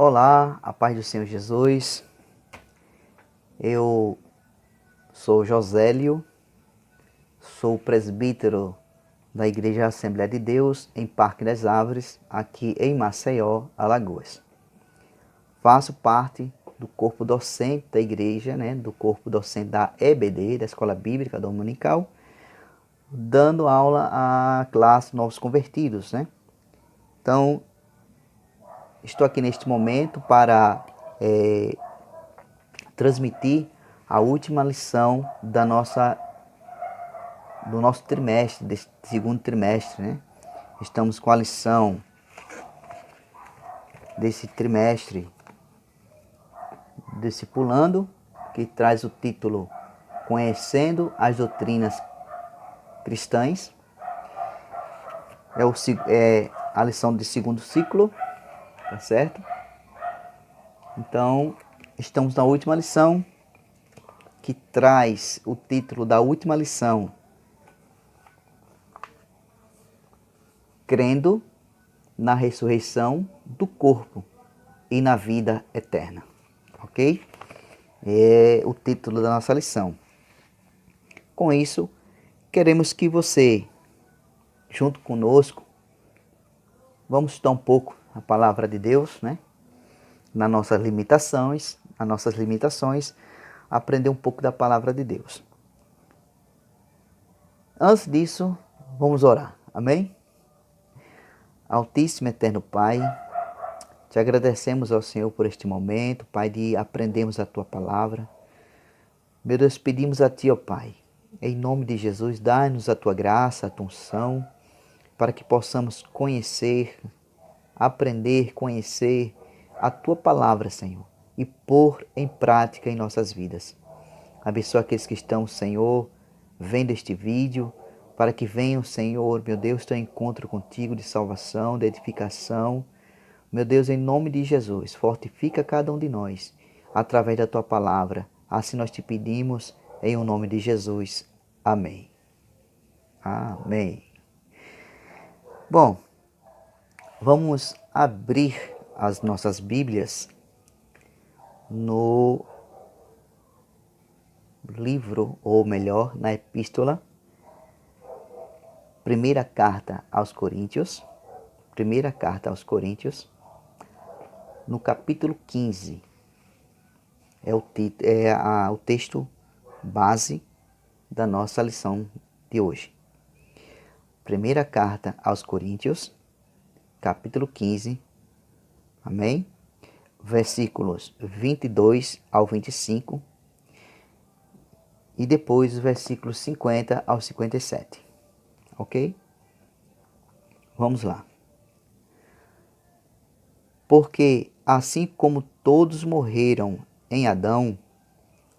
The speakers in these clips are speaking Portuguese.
Olá, a paz do Senhor Jesus. Eu sou Josélio, sou presbítero da Igreja Assembleia de Deus em Parque das Árvores, aqui em Maceió, Alagoas. Faço parte do corpo docente da igreja, do corpo docente da EBD, da Escola Bíblica Dominical, dando aula à classe Novos Convertidos, Então, estou aqui neste momento para transmitir a última lição do nosso trimestre, deste segundo trimestre, Estamos com a lição desse trimestre, Discipulando, que traz o título Conhecendo as Doutrinas Cristãs. É a lição de segundo ciclo, tá certo? Então, estamos na última lição, que traz o título da última lição, Crendo na ressurreição do corpo e na vida eterna. Ok? É o título da nossa lição. Com isso, queremos que você, junto conosco, vamos estudar um pouco a palavra de Deus, nas nossas limitações, aprender um pouco da palavra de Deus. Antes disso, vamos orar. Amém? Altíssimo Eterno Pai, te agradecemos ao Senhor por este momento, Pai, de aprendermos a Tua palavra. Meu Deus, pedimos a Ti, ó Pai, em nome de Jesus, dá-nos a Tua graça, a Tua unção, para que possamos conhecer a Tua palavra, Senhor, e pôr em prática em nossas vidas. Abençoa aqueles que estão, Senhor, vendo este vídeo, para que venham, Senhor, meu Deus, teu encontro contigo de salvação, de edificação. Meu Deus, em nome de Jesus, fortifica cada um de nós, através da Tua palavra. Assim nós te pedimos, em o nome de Jesus. Amém. Amém. Bom, vamos abrir as nossas Bíblias no livro, ou melhor, na epístola, Primeira Carta aos Coríntios, no capítulo 15. O texto base da nossa lição de hoje. Primeira Carta aos Coríntios, capítulo 15, amém? Versículos 22 ao 25 e depois os versículos 50 ao 57, ok? Vamos lá. Porque assim como todos morreram em Adão,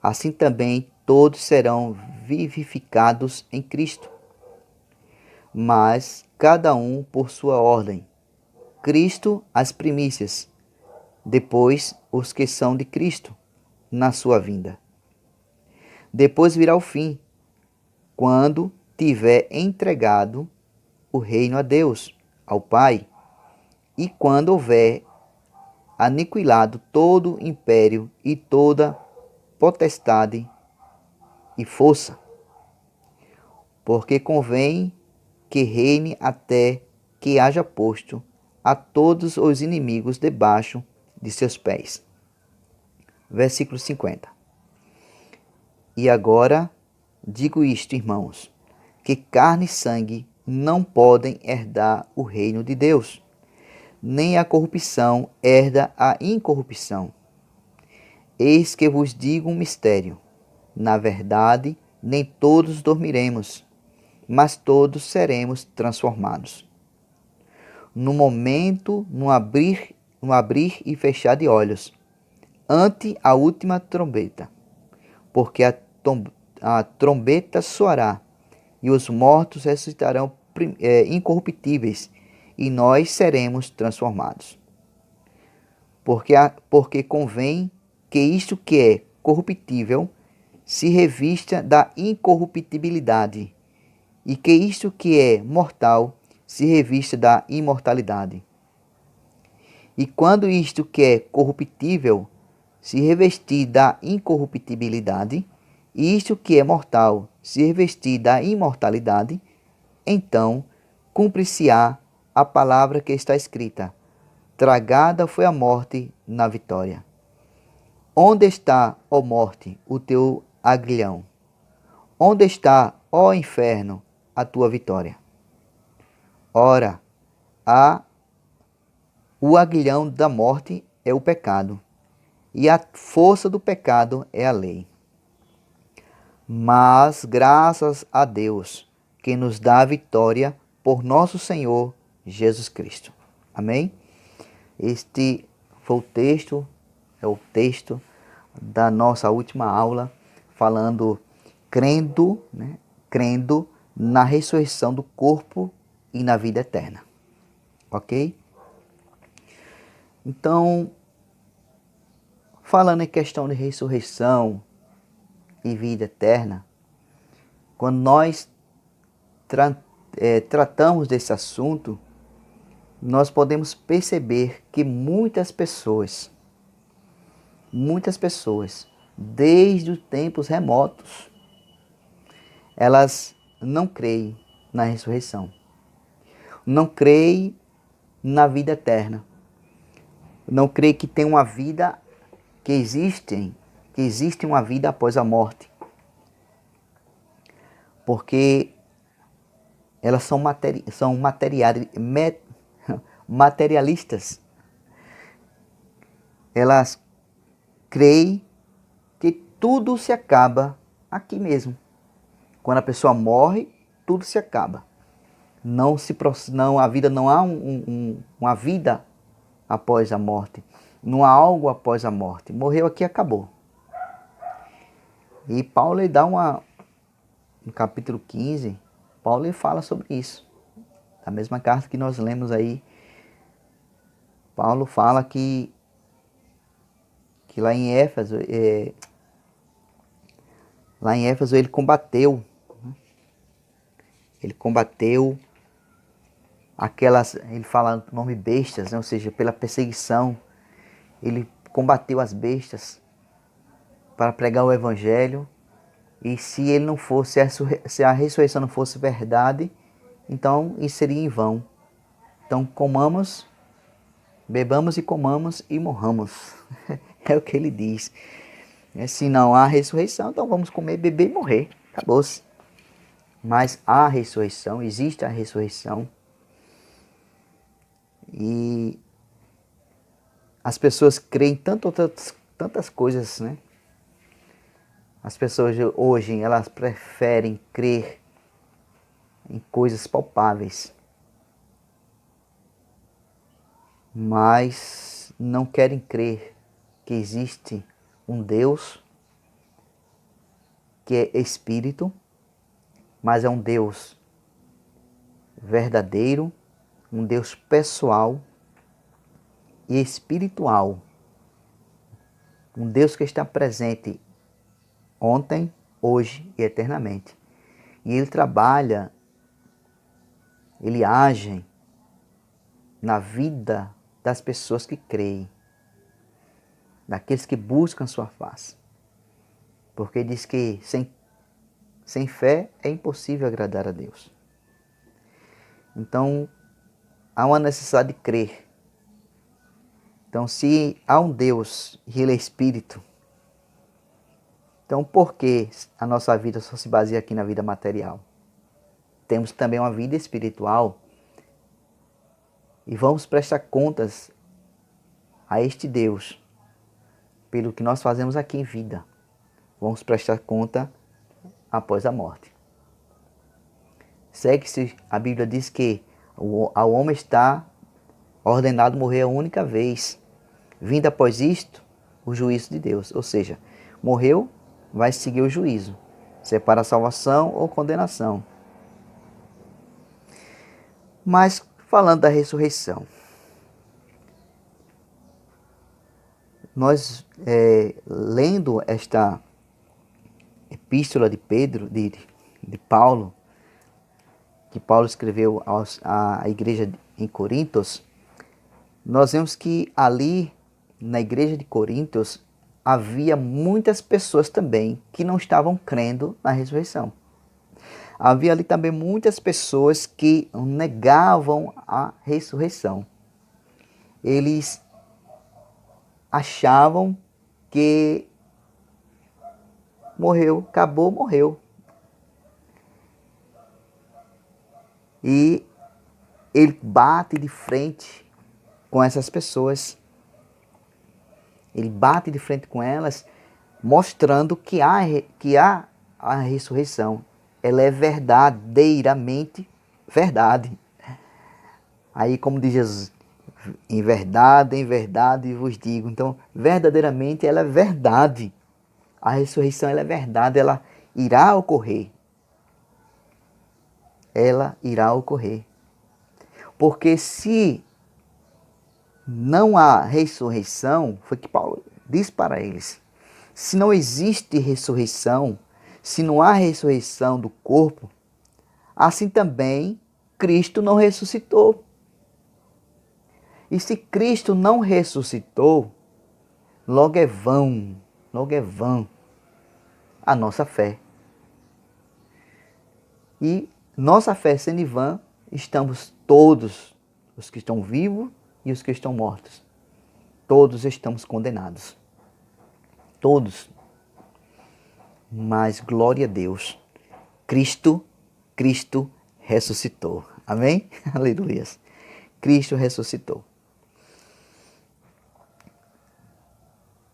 assim também todos serão vivificados em Cristo. Mas cada um por sua ordem. Cristo as primícias, depois os que são de Cristo na sua vinda. Depois virá o fim, quando tiver entregado o reino a Deus, ao Pai, e quando houver aniquilado todo império e toda potestade e força, porque convém que reine até que haja posto a todos os inimigos debaixo de seus pés. Versículo 50. E agora digo isto, irmãos, que carne e sangue não podem herdar o reino de Deus, nem a corrupção herda a incorrupção. Eis que vos digo um mistério. Na verdade, nem todos dormiremos, mas todos seremos transformados. No abrir e fechar de olhos, ante a última trombeta, porque a trombeta soará, e os mortos ressuscitarão incorruptíveis, e nós seremos transformados. Porque convém que isto que é corruptível se revista da incorruptibilidade, e que isto que é mortal se revista da imortalidade. E quando isto que é corruptível se revestir da incorruptibilidade, e isto que é mortal se revestir da imortalidade, então cumprir-se-á a palavra que está escrita: tragada foi a morte na vitória. Onde está, ó morte, o teu aguilhão? Onde está, ó inferno, a tua vitória? Ora, o aguilhão da morte é o pecado, e a força do pecado é a lei. Mas graças a Deus, que nos dá a vitória por nosso Senhor Jesus Cristo. Amém? Este foi o texto da nossa última aula, falando, crendo na ressurreição do corpo e na vida eterna. Ok? Então, falando em questão de ressurreição e vida eterna, quando nós tratamos desse assunto, nós podemos perceber que muitas pessoas, desde os tempos remotos, elas não creem na ressurreição, não creem na vida eterna, não creem que tem uma vida, que existe uma vida após a morte, porque elas são materialistas. Elas creem que tudo se acaba aqui mesmo. Quando a pessoa morre, tudo se acaba. A vida não há uma vida após a morte. Não há algo após a morte. Morreu aqui, acabou. E Paulo ele dá no capítulo 15, Paulo ele fala sobre isso. A mesma carta que nós lemos aí, Paulo fala que lá em Éfeso, ele combateu aquelas, ele fala o nome bestas, né? Ou seja, pela perseguição, ele combateu as bestas para pregar o evangelho. E se ele não fosse, se a ressurreição não fosse verdade, então isso seria em vão. Então bebamos e comamos e morramos. É o que ele diz. Se não há ressurreição, então vamos comer, beber e morrer. Acabou-se. Mas há ressurreição, existe a ressurreição. E as pessoas creem tantas coisas, né? As pessoas hoje, elas preferem crer em coisas palpáveis, mas não querem crer que existe um Deus que é Espírito, mas é um Deus verdadeiro, um Deus pessoal e espiritual. Um Deus que está presente ontem, hoje e eternamente. E Ele trabalha, Ele age na vida das pessoas que creem, daqueles que buscam sua face. Porque diz que sem fé é impossível agradar a Deus. Então, há uma necessidade de crer. Então, se há um Deus e Ele é Espírito, então por que a nossa vida só se baseia aqui na vida material? Temos também uma vida espiritual e vamos prestar contas a este Deus pelo que nós fazemos aqui em vida. Vamos prestar conta após a morte. Segue-se, a Bíblia diz que ao homem está ordenado morrer a única vez. Vindo após isto, o juízo de Deus. Ou seja, morreu, vai seguir o juízo. Se é para salvação ou condenação. Mas falando da ressurreição, nós lendo esta epístola de Pedro, de Paulo, que Paulo escreveu à igreja em Corintos, nós vemos que ali na igreja de Coríntios havia muitas pessoas também que não estavam crendo na ressurreição. Havia ali também muitas pessoas que negavam a ressurreição. Eles achavam que morreu, acabou, morreu. E ele bate de frente com essas pessoas. Ele bate de frente com elas, mostrando que há a ressurreição. Ela é verdadeiramente verdade. Aí, como diz Jesus, em verdade vos digo. Então, verdadeiramente ela é verdade. A ressurreição ela é verdade, ela irá ocorrer. Ela irá ocorrer. Porque se não há ressurreição, foi que Paulo diz para eles, se não existe ressurreição, se não há ressurreição do corpo, assim também Cristo não ressuscitou. E se Cristo não ressuscitou, logo é vã a nossa fé. E nossa fé sendo vã, estamos todos, os que estão vivos e os que estão mortos, todos estamos condenados. Todos. Mas glória a Deus, Cristo ressuscitou. Amém? Aleluia. Cristo ressuscitou.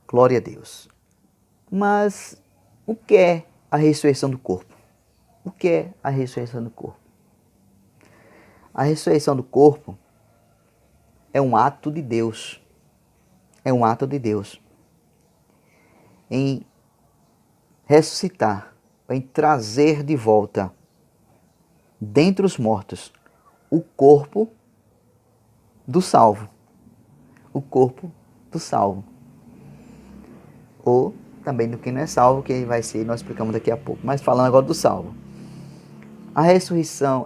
Glória a Deus. Mas o que é a ressurreição do corpo? O que é a ressurreição do corpo? A ressurreição do corpo é um ato de Deus. É um ato de Deus em ressuscitar, em trazer de volta dentre os mortos o corpo do salvo. O corpo do salvo. Ou também do que não é salvo, que vai ser, nós explicamos daqui a pouco. Mas falando agora do salvo. A ressurreição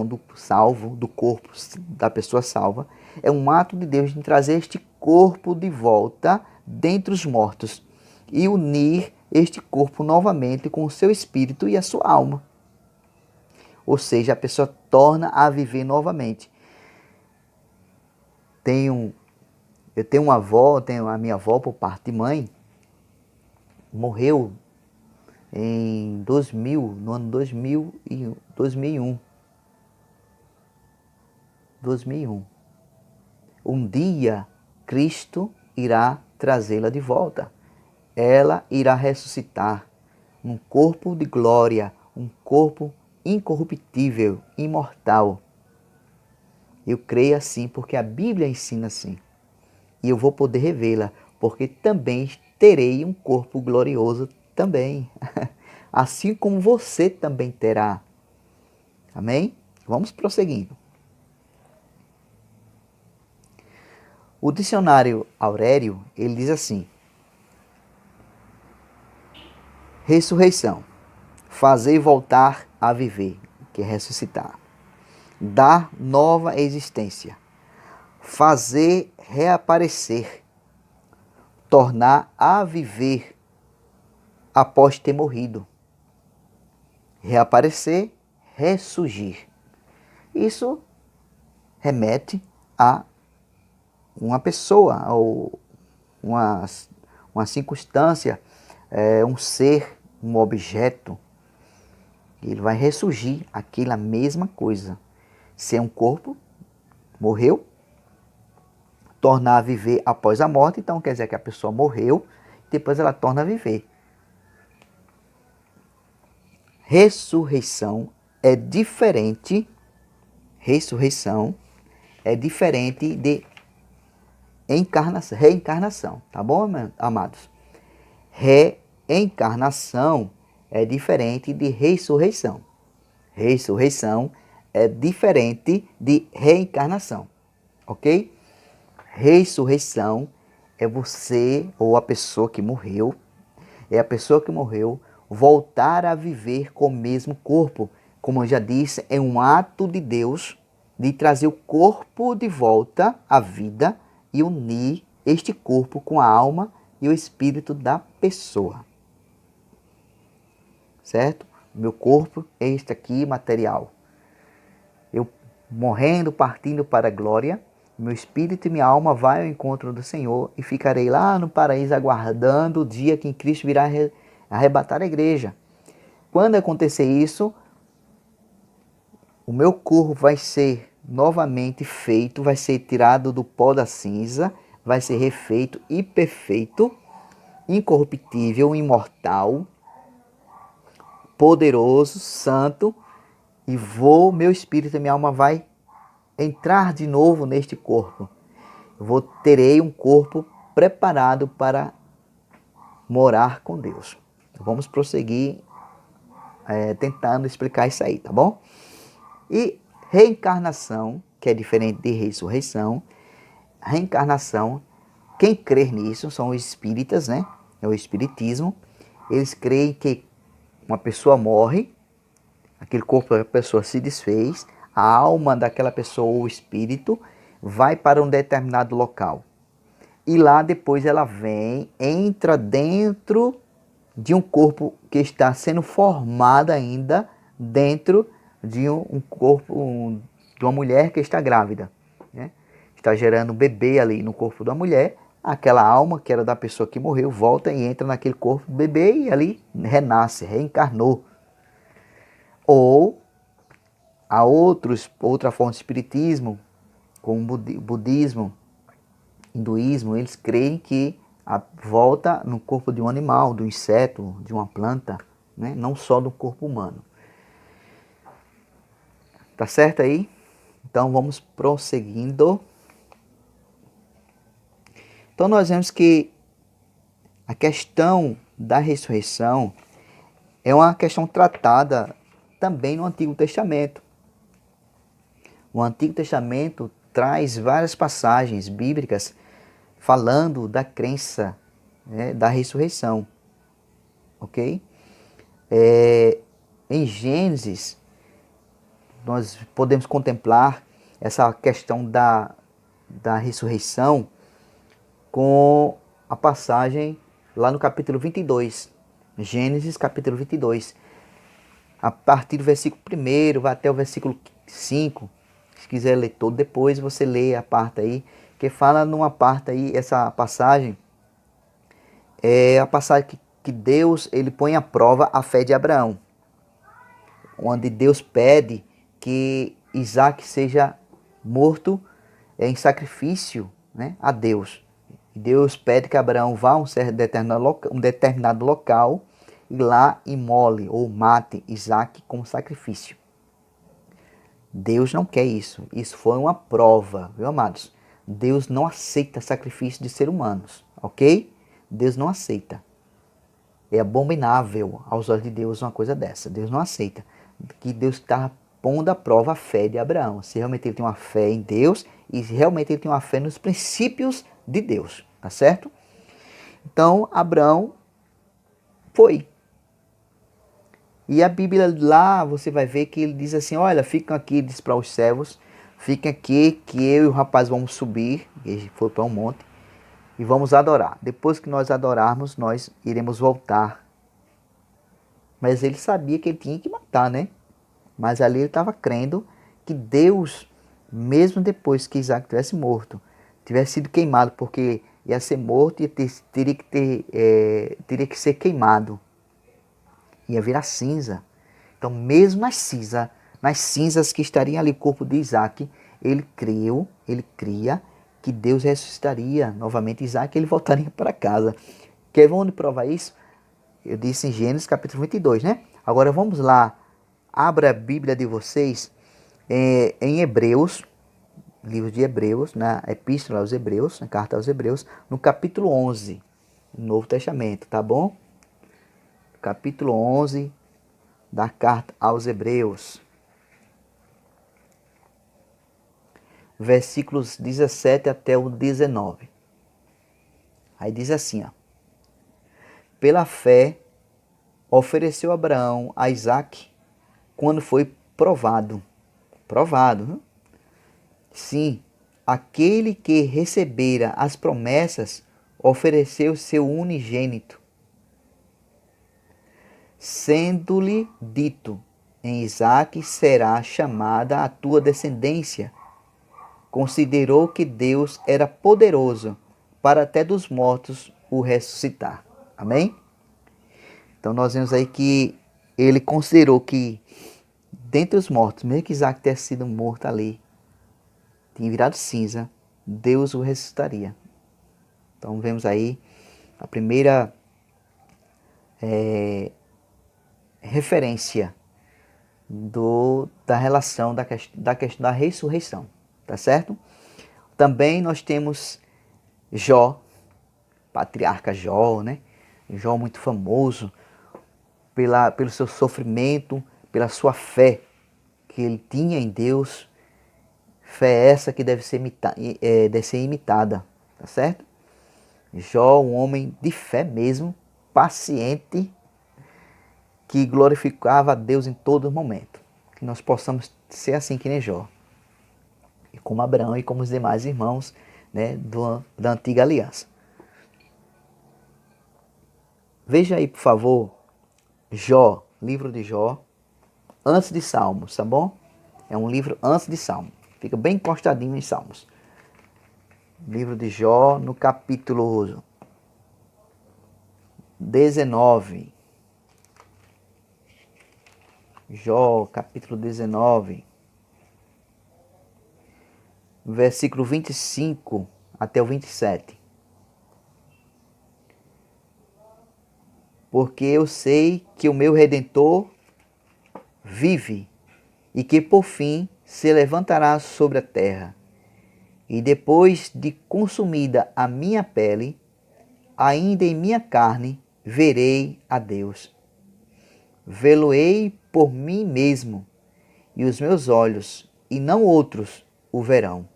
do salvo, do corpo da pessoa salva, é um ato de Deus de trazer este corpo de volta dentre os mortos e unir este corpo novamente com o seu espírito e a sua alma. Ou seja, a pessoa torna a viver novamente. Eu tenho uma avó, tenho a minha avó por parte de mãe, morreu em 2000, no ano 2001. 2001. Um dia, Cristo irá trazê-la de volta. Ela irá ressuscitar num corpo de glória, um corpo incorruptível, imortal. Eu creio assim porque a Bíblia ensina assim. E eu vou poder revê-la, porque também terei um corpo glorioso também. Assim como você também terá. Amém? Vamos prosseguindo. O dicionário Aurélio, ele diz assim: ressurreição, fazer voltar a viver, que é ressuscitar. Dar nova existência. Fazer reaparecer. Tornar a viver após ter morrido. Reaparecer, ressurgir. Isso remete a uma pessoa ou uma circunstância, um ser, um objeto. Ele vai ressurgir aquela mesma coisa. Se é um corpo, morreu, tornar a viver após a morte, então quer dizer que a pessoa morreu, depois ela torna a viver. Ressurreição é diferente de reencarnação, tá bom, amados? Reencarnação é diferente de ressurreição. Ressurreição é diferente de reencarnação, ok? Ressurreição é você ou a pessoa que morreu, voltar a viver com o mesmo corpo. Como eu já disse, é um ato de Deus de trazer o corpo de volta à vida e unir este corpo com a alma e o espírito da pessoa. Certo? Meu corpo é este aqui, material. Eu morrendo, partindo para a glória, meu espírito e minha alma vai ao encontro do Senhor e ficarei lá no paraíso aguardando o dia que Cristo virá arrebatar a igreja. Quando acontecer isso, o meu corpo vai ser novamente feito, vai ser tirado do pó da cinza, vai ser refeito e perfeito, incorruptível, imortal, poderoso, santo, e meu espírito e minha alma vai entrar de novo neste corpo. Terei um corpo preparado para morar com Deus. Vamos prosseguir tentando explicar isso aí, tá bom? E reencarnação, que é diferente de ressurreição. Reencarnação, quem crer nisso são os espíritas, né? É o espiritismo. Eles creem que uma pessoa morre, aquele corpo da pessoa se desfez, a alma daquela pessoa ou o espírito vai para um determinado local. E lá depois ela vem, entra dentro de um corpo que está sendo formado ainda dentro de um corpo de uma mulher que está grávida, né? Está gerando um bebê ali no corpo da mulher. Aquela alma que era da pessoa que morreu volta e entra naquele corpo do bebê e ali renasce, reencarnou. Ou há outra forma de espiritismo, como budismo, hinduísmo, eles creem que a volta no corpo de um animal, de um inseto, de uma planta, né? Não só do corpo humano. Tá certo aí? Então vamos prosseguindo. Então nós vemos que a questão da ressurreição é uma questão tratada também no Antigo Testamento. O Antigo Testamento traz várias passagens bíblicas falando da crença, né, da ressurreição. Ok? Em Gênesis, nós podemos contemplar essa questão da ressurreição com a passagem lá no capítulo 22. Gênesis capítulo 22. A partir do versículo 1 vai até o versículo 5. Se quiser ler todo, depois você lê a parte aí, que fala numa parte aí, essa passagem, é a passagem que Deus ele põe à prova a fé de Abraão. Onde Deus pede que Isaac seja morto em sacrifício, né, a Deus. Deus pede que Abraão vá a um determinado local e lá imole ou mate Isaac como sacrifício. Deus não quer isso. Isso foi uma prova, viu, amados? Deus não aceita sacrifício de seres humanos, ok? Deus não aceita. É abominável aos olhos de Deus uma coisa dessa. Deus não aceita. Que Deus está pondo à prova a fé de Abraão. Se realmente ele tem uma fé em Deus e se realmente ele tem uma fé nos princípios de Deus. Tá certo? Então, Abraão foi. E a Bíblia lá, você vai ver que ele diz assim, olha, ficam aqui, diz para os servos, fiquem aqui que eu e o rapaz vamos subir, ele foi para um monte, e vamos adorar. Depois que nós adorarmos, nós iremos voltar. Mas ele sabia que ele tinha que matar, né? Mas ali ele estava crendo que Deus, mesmo depois que Isaac tivesse morto, tivesse sido queimado, porque ia ser morto e teria que ser queimado. Ia virar cinza. Então, mesmo nas cinzas que estariam ali, o corpo de Isaac, ele cria que Deus ressuscitaria novamente Isaac e ele voltaria para casa. Quer ver onde prova isso? Eu disse em Gênesis capítulo 22, né? Agora vamos lá. Abra a Bíblia de vocês em Hebreus, livro de Hebreus, na Epístola aos Hebreus, na Carta aos Hebreus, no capítulo 11, no Novo Testamento, tá bom? Capítulo 11 da Carta aos Hebreus, versículos 17 até o 19. Aí diz assim, ó. Pela fé, ofereceu Abraão a Isaque quando foi provado. Provado, né? Sim, aquele que recebera as promessas ofereceu seu unigênito, sendo-lhe dito: em Isaque será chamada a tua descendência. Considerou que Deus era poderoso para até dos mortos o ressuscitar. Amém? Então nós vemos aí que ele considerou que dentre os mortos, mesmo que Isaac tenha sido morto ali, tinha virado cinza, Deus o ressuscitaria. Então vemos aí a primeira referência da relação da questão da ressurreição, tá certo? Também nós temos Jó, patriarca Jó, né? Jó muito famoso pelo seu sofrimento, pela sua fé que ele tinha em Deus, fé essa que deve ser imitada, tá certo? Jó, um homem de fé mesmo, paciente, que glorificava a Deus em todo momento. Que nós possamos ser assim que nem Jó. E como Abraão e como os demais irmãos, né, da antiga aliança. Veja aí, por favor, Jó, livro de Jó, antes de Salmos, tá bom? É um livro antes de Salmos. Fica bem encostadinho em Salmos. Livro de Jó, no capítulo 19. Jó, capítulo 19. Versículo 25 até o 27. Porque eu sei que o meu Redentor vive e que por fim se levantará sobre a terra. E depois de consumida a minha pele, ainda em minha carne verei a Deus. Vê-lo-ei por mim mesmo, e os meus olhos, e não outros, o verão.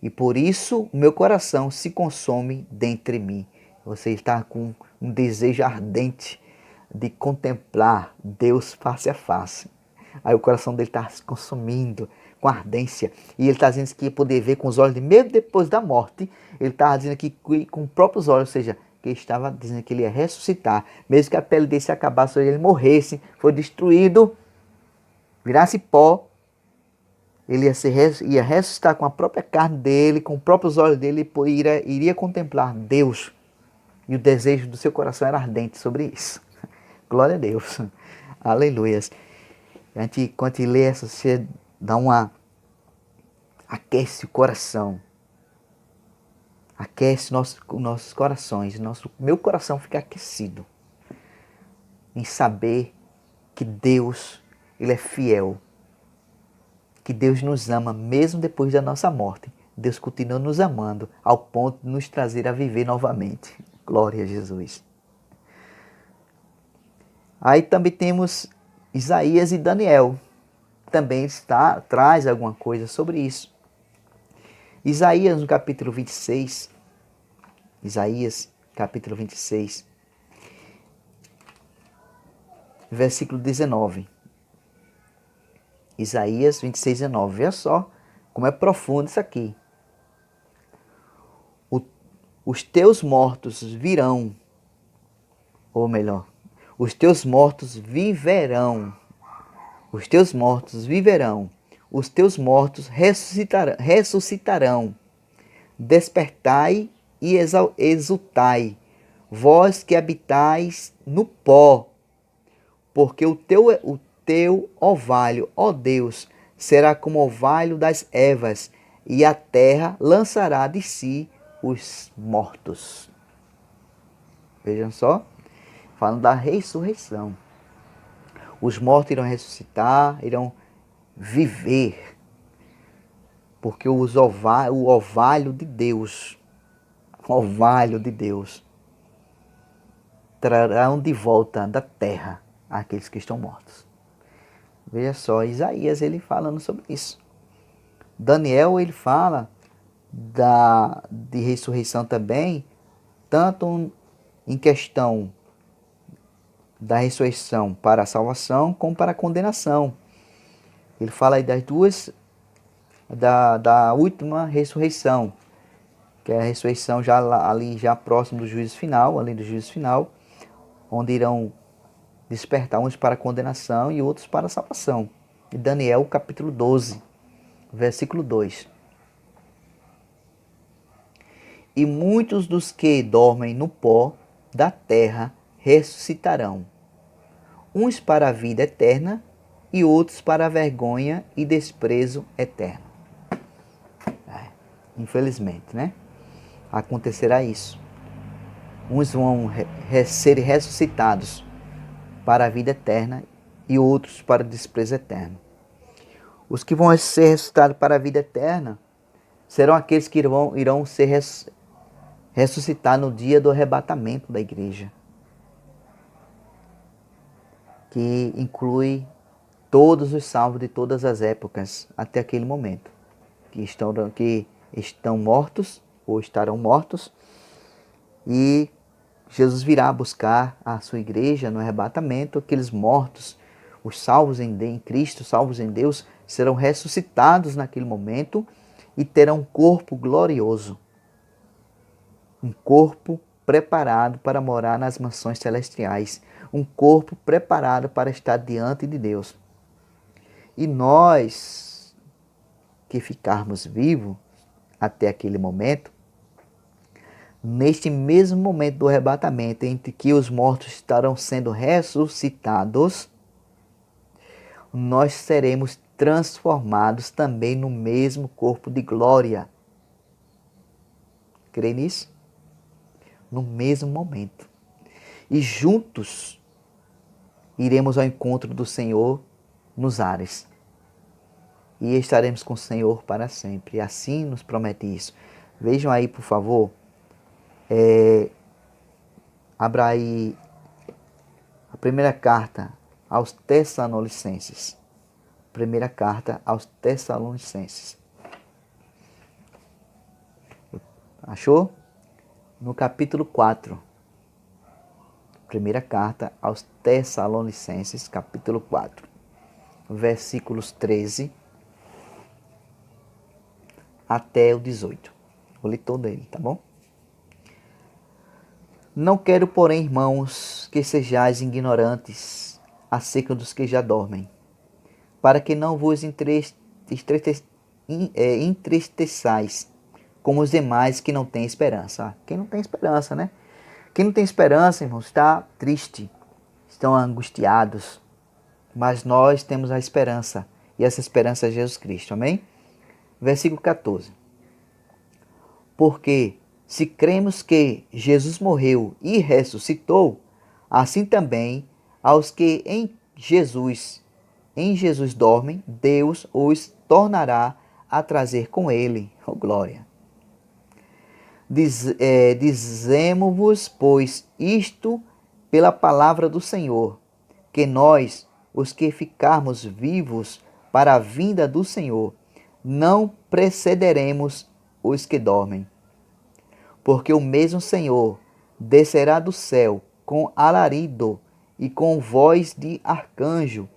E por isso o meu coração se consome dentro de mim. Você está com um desejo ardente de contemplar Deus face a face. Aí o coração dele está se consumindo com ardência. E ele está dizendo que ia poder ver com os olhos dele, mesmo depois da morte. Ele estava dizendo que com os próprios olhos, ou seja, que ele estava dizendo que ele ia ressuscitar. Mesmo que a pele dele se acabasse, ou ele morresse, foi destruído, virasse pó. Ele ia ressuscitar com a própria carne dele, com os próprios olhos dele, e iria contemplar Deus. E o desejo do seu coração era ardente sobre isso. Glória a Deus. Aleluias. Quando a gente lê essa, você dá aquece o coração. Aquece nossos corações. Meu coração fica aquecido em saber que Deus, Ele é fiel. Que Deus nos ama mesmo depois da nossa morte. Deus continua nos amando ao ponto de nos trazer a viver novamente. Glória a Jesus. Aí também temos Isaías e Daniel. Também traz alguma coisa sobre isso. Isaías no capítulo 26. Isaías capítulo 26. Versículo 19. Isaías 26, 19. Veja só como é profundo isso aqui. Os teus mortos virão, ou melhor, os teus mortos viverão. Os teus mortos viverão. Os teus mortos ressuscitarão. Despertai e exultai, vós que habitais no pó, porque o teu orvalho, ó Deus, será como o orvalho das ervas, e a terra lançará de si os mortos. Vejam só, falando da ressurreição. Os mortos irão ressuscitar, irão viver, porque o orvalho de Deus, trarão de volta da terra aqueles que estão mortos. Veja só, Isaías ele falando sobre isso. Daniel ele fala de ressurreição também, tanto em questão da ressurreição para a salvação como para a condenação. Ele fala aí das da última ressurreição, que é a ressurreição ali já próximo do juízo final, além do juízo final, onde irão despertar uns para a condenação e outros para a salvação. E Daniel capítulo 12, versículo 2. E muitos dos que dormem no pó da terra ressuscitarão, uns para a vida eterna e outros para a vergonha e desprezo eterno. Infelizmente, né? Acontecerá isso. Uns vão ser ressuscitados para a vida eterna e outros para o desprezo eterno. Os que vão ser ressuscitados para a vida eterna serão aqueles que irão ser ressuscitar no dia do arrebatamento da igreja, que inclui todos os salvos de todas as épocas até aquele momento, que estão mortos ou estarão mortos, e Jesus virá buscar a sua igreja no arrebatamento. Aqueles mortos, os salvos em Cristo, salvos em Deus, serão ressuscitados naquele momento e terão um corpo glorioso, um corpo preparado para morar nas mansões celestiais, um corpo preparado para estar diante de Deus. E nós que ficarmos vivos até aquele momento, neste mesmo momento do arrebatamento, entre que os mortos estarão sendo ressuscitados, nós seremos transformados também no mesmo corpo de glória. Crê nisso? No mesmo momento. E juntos iremos ao encontro do Senhor nos ares. E estaremos com o Senhor para sempre. E assim nos promete isso. Vejam aí, por favor. Abra aí a primeira carta aos Tessalonicenses. Primeira carta aos Tessalonicenses. Achou? No capítulo 4. Primeira carta aos Tessalonicenses, capítulo 4. Versículos 13 até o 18. Vou ler todo ele, tá bom? Não quero, porém, irmãos, que sejais ignorantes acerca dos que já dormem, para que não vos entristeçais como os demais que não têm esperança. Quem não tem esperança, né? Quem não tem esperança, irmãos, está triste, estão angustiados, mas nós temos a esperança, e essa esperança é Jesus Cristo, amém? Versículo 14. Porque se cremos que Jesus morreu e ressuscitou, assim também aos que em Jesus dormem, Deus os tornará a trazer com ele. Oh, glória! Dizemo-vos, pois, isto pela palavra do Senhor, que nós, os que ficarmos vivos para a vinda do Senhor, não precederemos os que dormem. Porque o mesmo Senhor descerá do céu com alarido e com voz de arcanjo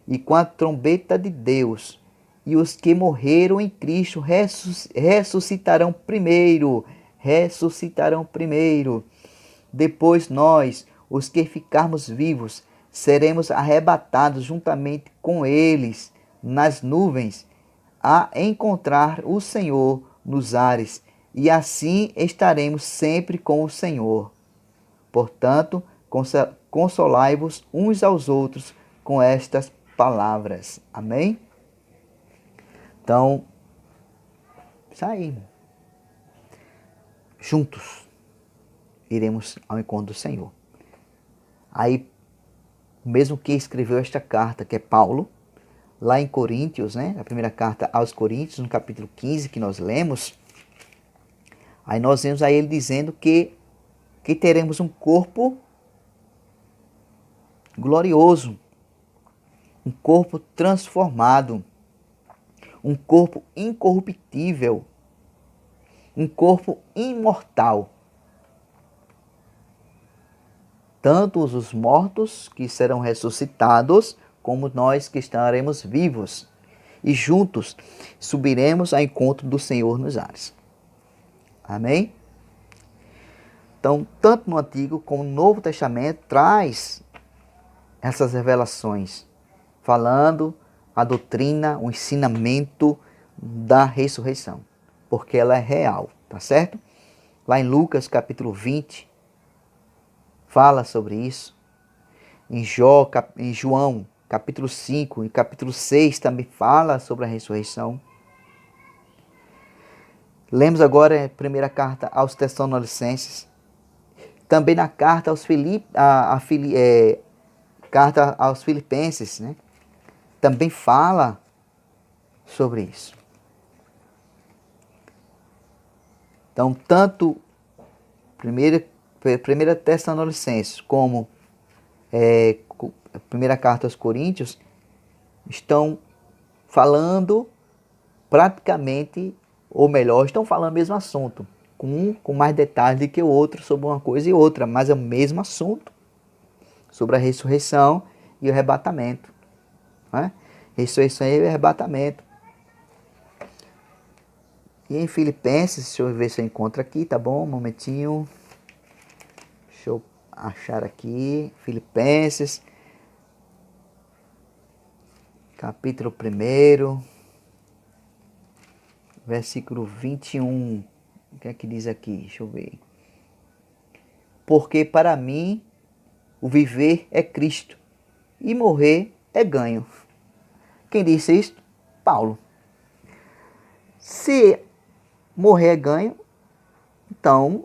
e com a trombeta de Deus, e os que morreram em Cristo ressuscitarão primeiro. Depois nós, os que ficarmos vivos, seremos arrebatados juntamente com eles nas nuvens, a encontrar o Senhor nos ares, e assim estaremos sempre com o Senhor. Portanto, consolai-vos uns aos outros com estas palavras. Amém? Então, isso aí. Juntos iremos ao encontro do Senhor. Aí, mesmo que escreveu esta carta, que é Paulo, lá em Coríntios, né? A primeira carta aos Coríntios, no capítulo 15, que nós lemos, aí nós vemos aí ele dizendo que teremos um corpo glorioso, um corpo transformado, um corpo incorruptível, um corpo imortal. Tanto os mortos que serão ressuscitados, como nós que estaremos vivos. e juntos subiremos ao encontro do Senhor nos ares. Amém? Então, tanto no Antigo como no Novo Testamento, traz essas revelações, falando a doutrina, o ensinamento da ressurreição, porque ela é real, tá certo? Lá em Lucas capítulo 20, fala sobre isso. Em João capítulo 5 e capítulo 6 também fala sobre a ressurreição. Lemos agora a primeira carta aos Tessalonicenses. Também na carta aos, carta aos Filipenses, né? Também fala sobre isso. Então, tanto primeira Tessalonicenses como a primeira carta aos Coríntios estão falando praticamente, ou melhor, estão falando o mesmo assunto, um com mais detalhes do que o outro sobre uma coisa e outra, mas é o mesmo assunto, sobre a ressurreição e o arrebatamento. Né? Ressurreição e arrebatamento. E em Filipenses, deixa eu ver se eu encontro aqui, tá bom? Um momentinho. Deixa eu achar aqui. Filipenses, capítulo 1, versículo 21. O que é que diz aqui? Deixa eu ver. Porque para mim o viver é Cristo e morrer é ganho. Quem disse isso? Paulo. Se morrer é ganho, então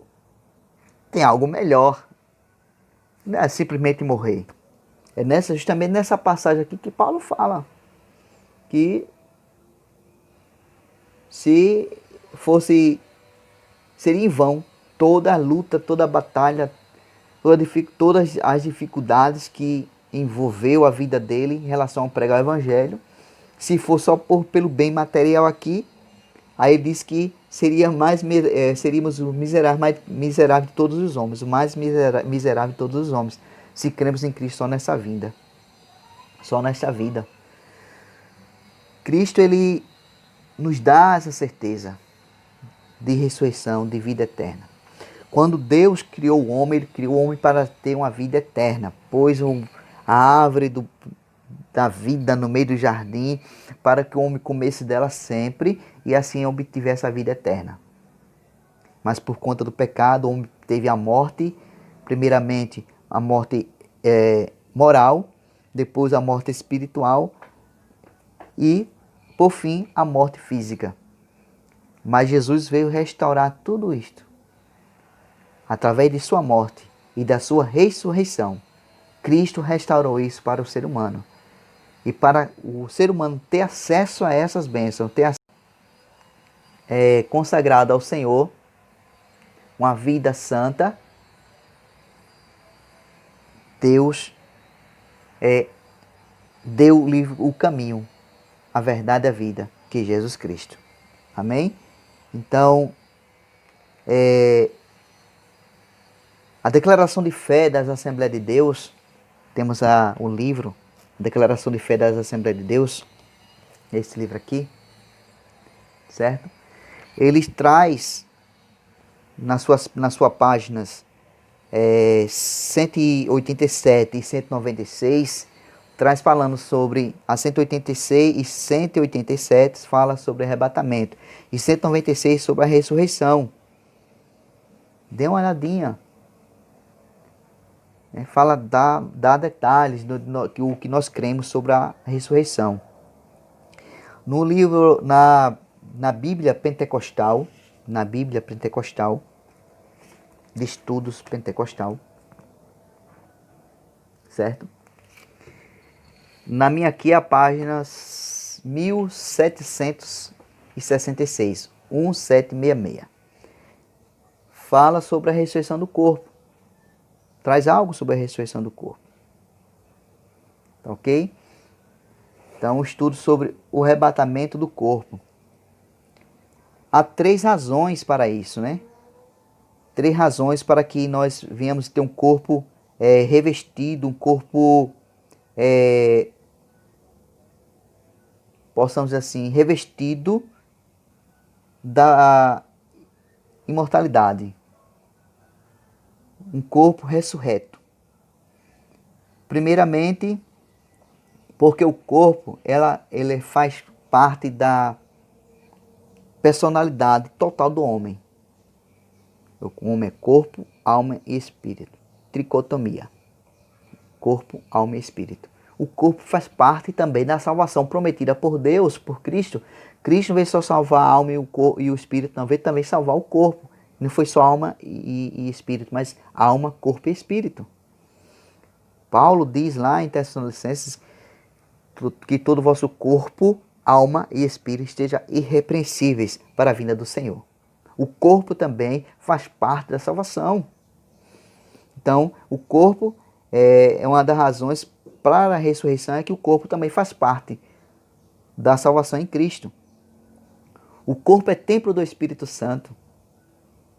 tem algo melhor. Não é simplesmente morrer. É justamente nessa passagem aqui que Paulo fala que se fosse, seria em vão toda a luta, toda a batalha, todas as dificuldades que envolveu a vida dele em relação a pregar o evangelho. Se for só pelo bem material aqui, aí ele diz que seríamos os miseráveis de todos os homens, o mais miserável de todos os homens, se cremos em Cristo só nessa vida, só nesta vida. Cristo, ele nos dá essa certeza de ressurreição, de vida eterna. Quando Deus criou o homem, ele criou o homem para ter uma vida eterna, pôs a árvore da vida no meio do jardim, para que o homem comesse dela sempre e assim obtivesse a vida eterna. Mas por conta do pecado, o homem teve a morte, primeiramente a morte moral, depois a morte espiritual e, por fim, a morte física. Mas Jesus veio restaurar tudo isto. Através de sua morte e da sua ressurreição, Cristo restaurou isso para o ser humano. E para o ser humano ter acesso a essas bênçãos, ter consagrado ao Senhor uma vida santa, Deus deu o caminho, a verdade e a vida, que é Jesus Cristo. Amém? Então, a declaração de fé das Assembleias de Deus, temos o livro, Declaração de Fé das Assembleias de Deus, esse livro aqui, certo? Ele traz nas suas páginas 187 e 196, traz falando sobre a 186 e 187 fala sobre arrebatamento e 196 sobre a ressurreição. Dê uma olhadinha. Fala, dá detalhes do que nós cremos sobre a ressurreição. No livro, na Bíblia Pentecostal, de estudos pentecostal, certo? Na minha aqui a página 1766, 1766. Fala sobre a ressurreição do corpo. Traz algo sobre a ressurreição do corpo. Ok? Então, um estudo sobre o arrebatamento do corpo. Há 3 razões para isso, né? 3 razões para que nós venhamos ter um corpo revestido, um corpo possamos dizer assim, revestido da imortalidade. Um corpo ressurreto. Primeiramente, porque o corpo, ele faz parte da personalidade total do homem. O homem é corpo, alma e espírito. Tricotomia. Corpo, alma e espírito. O corpo faz parte também da salvação prometida por Deus, por Cristo. Cristo não veio só salvar a alma e o espírito, não, veio também salvar o corpo. Não foi só alma e espírito, mas alma, corpo e espírito. Paulo diz lá em Tessalonicenses que todo o vosso corpo, alma e espírito estejam irrepreensíveis para a vinda do Senhor. O corpo também faz parte da salvação. Então, o corpo é uma das razões para a ressurreição, é que o corpo também faz parte da salvação em Cristo. O corpo é templo do Espírito Santo,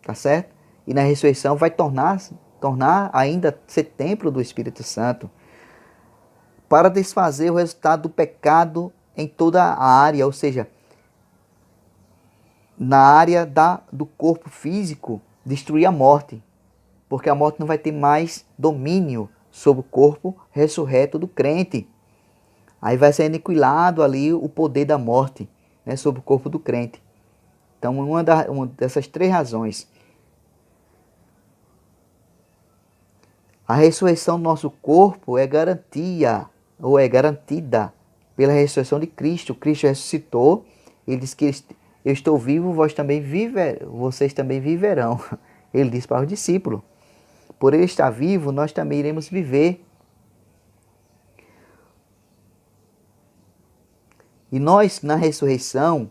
tá certo? E na ressurreição vai tornar ainda ser templo do Espírito Santo, para desfazer o resultado do pecado em toda a área, ou seja, na área do corpo físico, destruir a morte, porque a morte não vai ter mais domínio sobre o corpo ressurreto do crente. Aí vai ser aniquilado ali o poder da morte, né, sobre o corpo do crente. Então, uma dessas três razões. A ressurreição do nosso corpo é garantia, ou é garantida pela ressurreição de Cristo. Cristo ressuscitou, ele disse que eu estou vivo, vocês também viverão. Ele disse para os discípulos. Por ele estar vivo, nós também iremos viver. E nós, na ressurreição,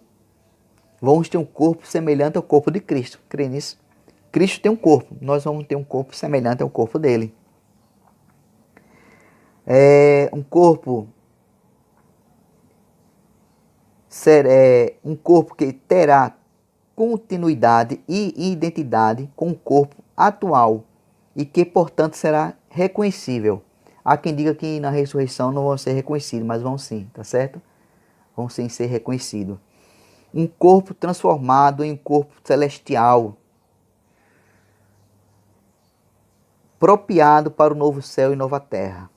vamos ter um corpo semelhante ao corpo de Cristo. Crê nisso? Cristo tem um corpo, nós vamos ter um corpo semelhante ao corpo dele. É um corpo que terá continuidade e identidade com o corpo atual e que, portanto, será reconhecível. Há quem diga que na ressurreição não vão ser reconhecidos, mas vão sim, tá certo? Vão sim ser reconhecidos. Um corpo transformado em um corpo celestial, apropriado para o novo céu e nova terra.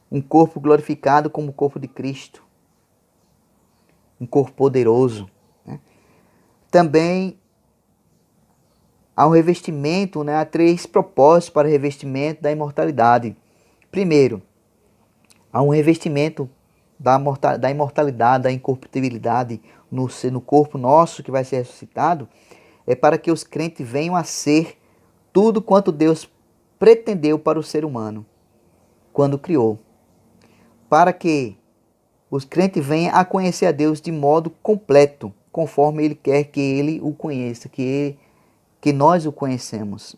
Um corpo glorificado como o corpo de Cristo. Um corpo poderoso. Né? Também há um revestimento, né? Há três propósitos para o revestimento da imortalidade. Primeiro, há um revestimento da imortalidade, da incorruptibilidade no corpo nosso que vai ser ressuscitado, é para que os crentes venham a ser tudo quanto Deus pretendeu para o ser humano quando criou. Para que os crentes venham a conhecer a Deus de modo completo, conforme Ele quer que Ele o conheça, que nós o conhecemos.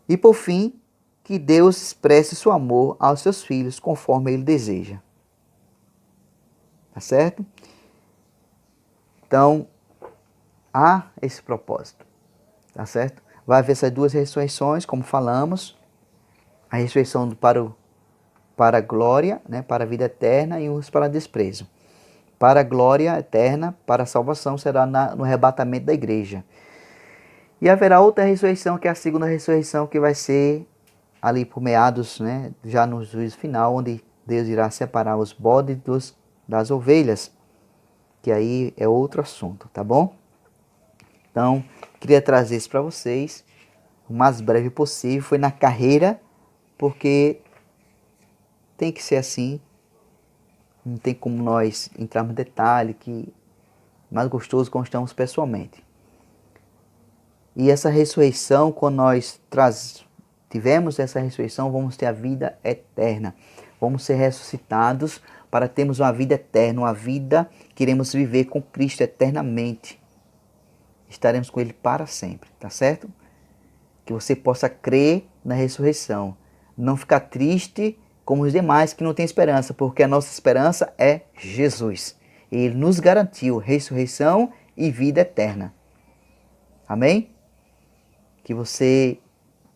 E por fim, que Deus expresse seu amor aos seus filhos conforme Ele deseja. Tá certo? Então, há esse propósito. Tá certo? Vai haver essas duas ressurreições, como falamos. A ressurreição para a glória, né, para a vida eterna, e uns para desprezo. Para a glória eterna, para a salvação, será no arrebatamento da igreja. E haverá outra ressurreição, que é a segunda ressurreição, que vai ser ali por meados, né, já no juízo final, onde Deus irá separar os bodes das ovelhas, que aí é outro assunto, tá bom? Então, queria trazer isso para vocês, o mais breve possível. Foi na carreira, porque tem que ser assim. Não tem como nós entrarmos em detalhe, que é mais gostoso quando estamos pessoalmente. E essa ressurreição, quando nós tivemos essa ressurreição, vamos ter a vida eterna. Vamos ser ressuscitados para termos uma vida eterna, uma vida que iremos viver com Cristo eternamente. Estaremos com Ele para sempre, tá certo? Que você possa crer na ressurreição. Não ficar triste como os demais que não têm esperança, porque a nossa esperança é Jesus. Ele nos garantiu ressurreição e vida eterna. Amém? Que você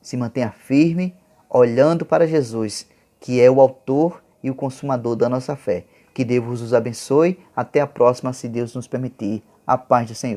se mantenha firme, olhando para Jesus, que é o autor e o consumador da nossa fé. Que Deus os abençoe. Até a próxima, se Deus nos permitir. A paz do Senhor.